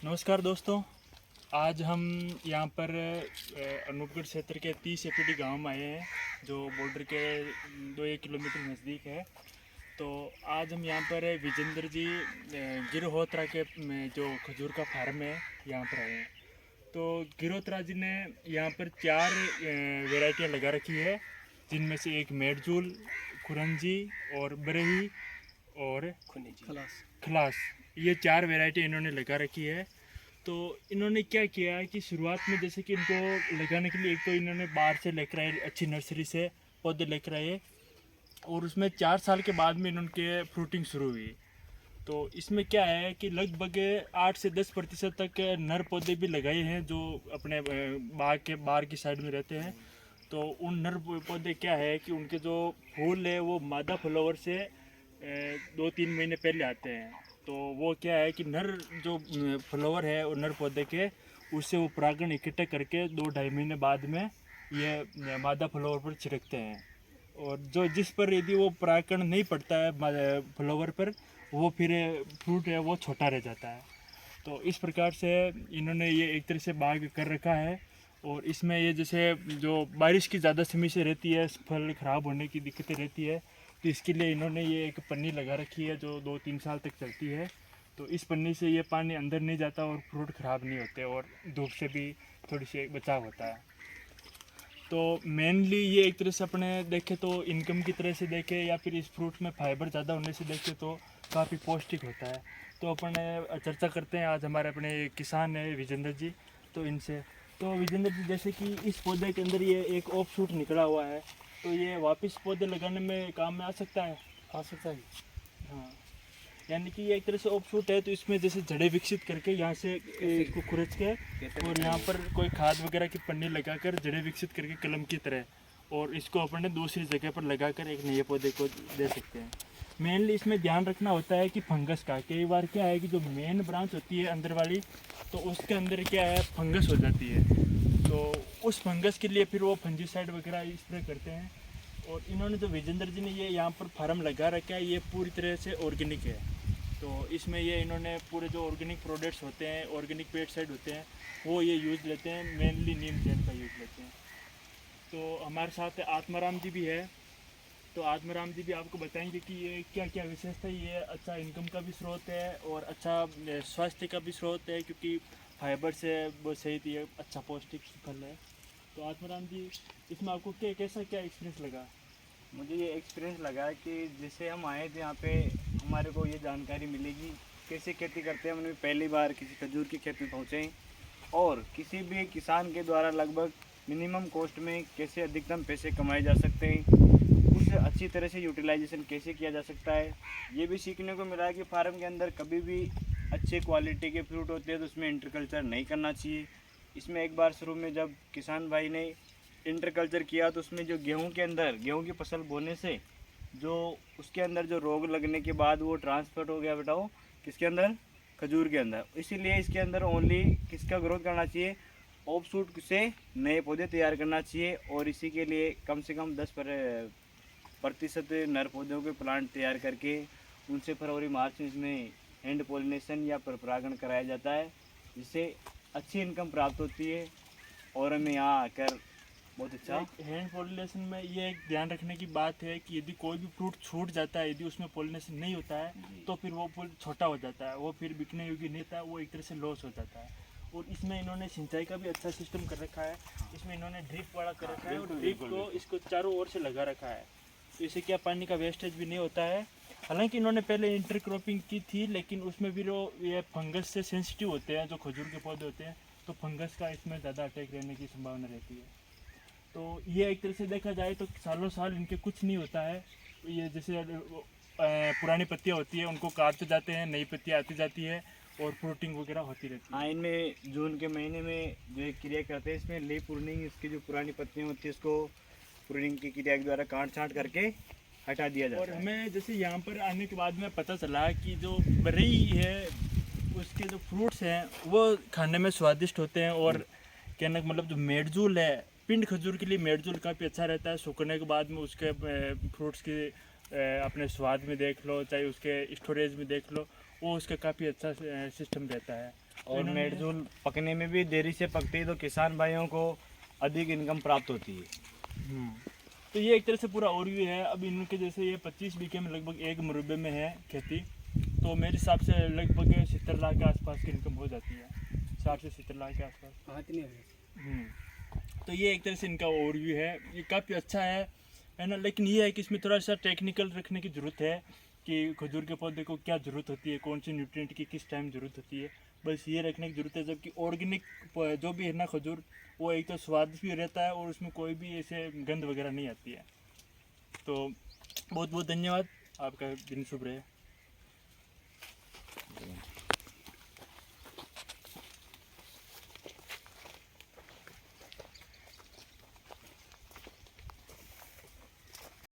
नमस्कार दोस्तों। आज हम यहाँ पर अनूपगढ़ क्षेत्र के 30 एपीडी गांव में आए हैं जो बॉर्डर के 2-1 किलोमीटर नज़दीक है। तो आज हम यहाँ पर विजेंद्र जी गिरहोत्रा के जो खजूर का फार्म है यहाँ पर आए हैं। तो गिरहोत्रा जी ने यहाँ पर 4 वैरायटियाँ लगा रखी है, जिनमें से एक मेडजूल, खुरंजी और बरही और खलास, ये 4 वैरायटी इन्होंने लगा रखी है। तो इन्होंने क्या किया है कि शुरुआत में जैसे कि इनको लगाने के लिए एक तो इन्होंने बाहर से लेकर आए, अच्छी नर्सरी से पौधे लेकर आए और उसमें 4 साल के बाद में इनके फ्रूटिंग शुरू हुई। तो इसमें क्या है कि लगभग 8 से 10% तक नर पौधे भी लगाए हैं जो अपने बाग के बाहर की साइड में रहते हैं। तो उन नर पौधे क्या है कि उनके जो फूल है वो मादा फ्लावर से 2-3 महीने पहले आते हैं। तो वो क्या है कि नर जो फ्लावर है और नर पौधे के उससे वो परागण इकट्ठा करके 2-2.5 महीने बाद में ये मादा फ्लावर पर छिड़कते हैं। और जो जिस पर यदि वो परागण नहीं पड़ता है फ्लावर पर, वो फिर फ्रूट है वो छोटा रह जाता है। तो इस प्रकार से इन्होंने ये एक तरह से बाग कर रखा है। और इसमें ये जैसे जो बारिश की ज़्यादा समय से रहती है, फल ख़राब होने की दिक्कतें रहती है, तो इसके लिए इन्होंने ये एक पन्नी लगा रखी है जो 2-3 साल तक चलती है। तो इस पन्नी से ये पानी अंदर नहीं जाता और फ्रूट ख़राब नहीं होते और धूप से भी थोड़ी सी बचाव होता है। तो मेनली ये एक तरह से अपने देखें तो इनकम की तरह से देखें या फिर इस फ्रूट में फाइबर ज़्यादा होने से देखें तो काफ़ी पौष्टिक होता है। तो अपन चर्चा करते हैं आज हमारे अपने किसान है विजेंद्र जी, तो इनसे। तो विजेंद्र जी, जैसे कि इस पौधे के अंदर ये एक ऑफ शूट निकला हुआ है, तो ये वापस पौधे लगाने में काम में आ सकता है? आ सकता है, हाँ। यानी कि ये एक तरह से ऑफ शूट है, तो इसमें जैसे जड़ें विकसित करके यहाँ से इसको खुरच के और यहाँ पर कोई खाद वगैरह की पन्नी लगाकर जड़ें विकसित करके कलम की तरह, और इसको अपन दूसरी जगह पर लगाकर एक नए पौधे को दे सकते हैं। मेनली इसमें ध्यान रखना होता है कि फंगस का, कई बार क्या है कि जो मेन ब्रांच होती है अंदर वाली, तो उसके अंदर क्या है फंगस हो जाती है। तो उस फंगस के लिए फिर वो फंजीसाइड वगैरह स्प्रे करते हैं। और इन्होंने जो विजेंद्र जी ने ये यहाँ पर फार्म लगा रखा है, ये पूरी तरह से ऑर्गेनिक है। तो इसमें ये इन्होंने पूरे जो ऑर्गेनिक प्रोडक्ट्स होते हैं, ऑर्गेनिक पेस्टिसाइड होते हैं, वो ये यूज़ लेते हैं, मेनली नीम तेल का यूज़ लेते हैं। तो हमारे साथ आत्माराम जी भी है। तो आत्माराम जी भी आपको बताएंगे कि ये क्या क्या विशेषता है। ये अच्छा इनकम का भी स्रोत है और अच्छा स्वास्थ्य का भी स्रोत है, क्योंकि फाइबर से वो सहित ये अच्छा पौष्टिक फल है। तो आत्माराम जी, इसमें आपको कैसा क्या एक्सपीरियंस लगा? मुझे ये एक्सपीरियंस लगा कि जैसे हम आए थे यहाँ पे, हमारे को ये जानकारी मिलेगी कैसे खेती करते हैं। हमने पहली बार किसी खजूर की खेत में पहुँचे और किसी भी किसान के द्वारा लगभग मिनिमम कॉस्ट में कैसे अधिकतम पैसे कमाए जा सकते हैं, उसे अच्छी तरह से यूटिलाइजेशन कैसे किया जा सकता है, ये भी सीखने को मिला कि फार्म के अंदर कभी भी अच्छे क्वालिटी के फ्रूट होते हैं तो उसमें इंटरकल्चर नहीं करना चाहिए। इसमें एक बार शुरू में जब किसान भाई ने इंटरकल्चर किया तो उसमें जो गेहूं की फसल बोने से जो उसके अंदर जो रोग लगने के बाद वो ट्रांसफर हो गया बेटा, वो किसके अंदर, खजूर के अंदर। इसीलिए इसके अंदर ओनली किसका ग्रोथ करना चाहिए, ऑफ शूट से नए पौधे तैयार करना चाहिए। और इसी के लिए कम से कम 10% नर पौधों के प्लांट तैयार करके उनसे फरवरी मार्च में इसमें हैंड पोलिनेशन या परागण कराया जाता है, जिससे अच्छी इनकम प्राप्त होती है। और हमें यहाँ आकर बहुत अच्छा। हैंड पोलिनेशन में ये एक ध्यान रखने की बात है कि यदि कोई भी फ्रूट छूट जाता है, यदि उसमें पोलिनेशन नहीं होता है, तो फिर वो फूल छोटा हो जाता है, वो फिर बिकने योग्य नहीं होता है, वो एक तरह से लॉस हो जाता है। और इसमें इन्होंने सिंचाई का भी अच्छा सिस्टम कर रखा है। इसमें इन्होंने ड्रिप वाला कर रखा है और ड्रिप को इसको चारों ओर से लगा रखा है, तो इससे क्या पानी का वेस्टेज भी नहीं होता है। हालांकि इन्होंने पहले इंटरक्रॉपिंग की थी, लेकिन उसमें भी वो ये फंगस से सेंसिटिव होते हैं, जो खजूर के पौधे होते हैं, तो फंगस का इसमें ज़्यादा अटैक रहने की संभावना रहती है। तो ये एक तरह से देखा जाए तो सालों साल इनके कुछ नहीं होता है। ये जैसे पुरानी पत्तियाँ होती है उनको काटते जाते हैं, नई पत्तियाँ आती जाती है और फ्रूटिंग वगैरह होती रहती है। हाँ, इनमें जून के महीने में जो एक क्रिया करते हैं, इसमें लीफ प्रूनिंग, इसकी जो पुरानी पत्तियाँ होती है उसको प्रूनिंग की क्रिया के द्वारा काट छाँट करके हटा दिया जाता और है। हमें जैसे यहाँ पर आने के बाद में पता चला कि जो बरई है उसके जो फ्रूट्स हैं वो खाने में स्वादिष्ट होते हैं। और कहने का मतलब जो मेडजूल है, पिंड खजूर के लिए मेडजूल काफ़ी अच्छा रहता है। सूखने के बाद में उसके फ्रूट्स के अपने स्वाद में देख लो, चाहे उसके स्टोरेज में देख लो, वो उसका काफ़ी अच्छा सिस्टम रहता है। और इन्होंने- मेडजूल पकने में भी देरी से पकती है, तो किसान भाइयों को अधिक इनकम प्राप्त होती है। तो ये एक तरह से पूरा ओवरव्यू है। अब इनके जैसे ये 25 बीघे में लगभग एक मुरब्बे में है खेती, तो मेरे हिसाब से लगभग 70 लाख के आसपास की इनकम हो जाती है, 60 से 70 लाख के आसपास। तो ये एक तरह से इनका ओवरव्यू है, ये काफ़ी अच्छा है ना। लेकिन ये है कि इसमें थोड़ा सा टेक्निकल रखने की ज़रूरत है कि खजूर के पौधे को क्या ज़रूरत होती है, कौन सी न्यूट्रिएंट की किस टाइम ज़रूरत होती है, बस ये रखने की ज़रूरत है। जबकि ऑर्गेनिक जो भी है ना खजूर, वो एक तो स्वादिष्ट भी रहता है और उसमें कोई भी ऐसे गंध वगैरह नहीं आती है। तो बहुत बहुत धन्यवाद, आपका दिन शुभ रहे।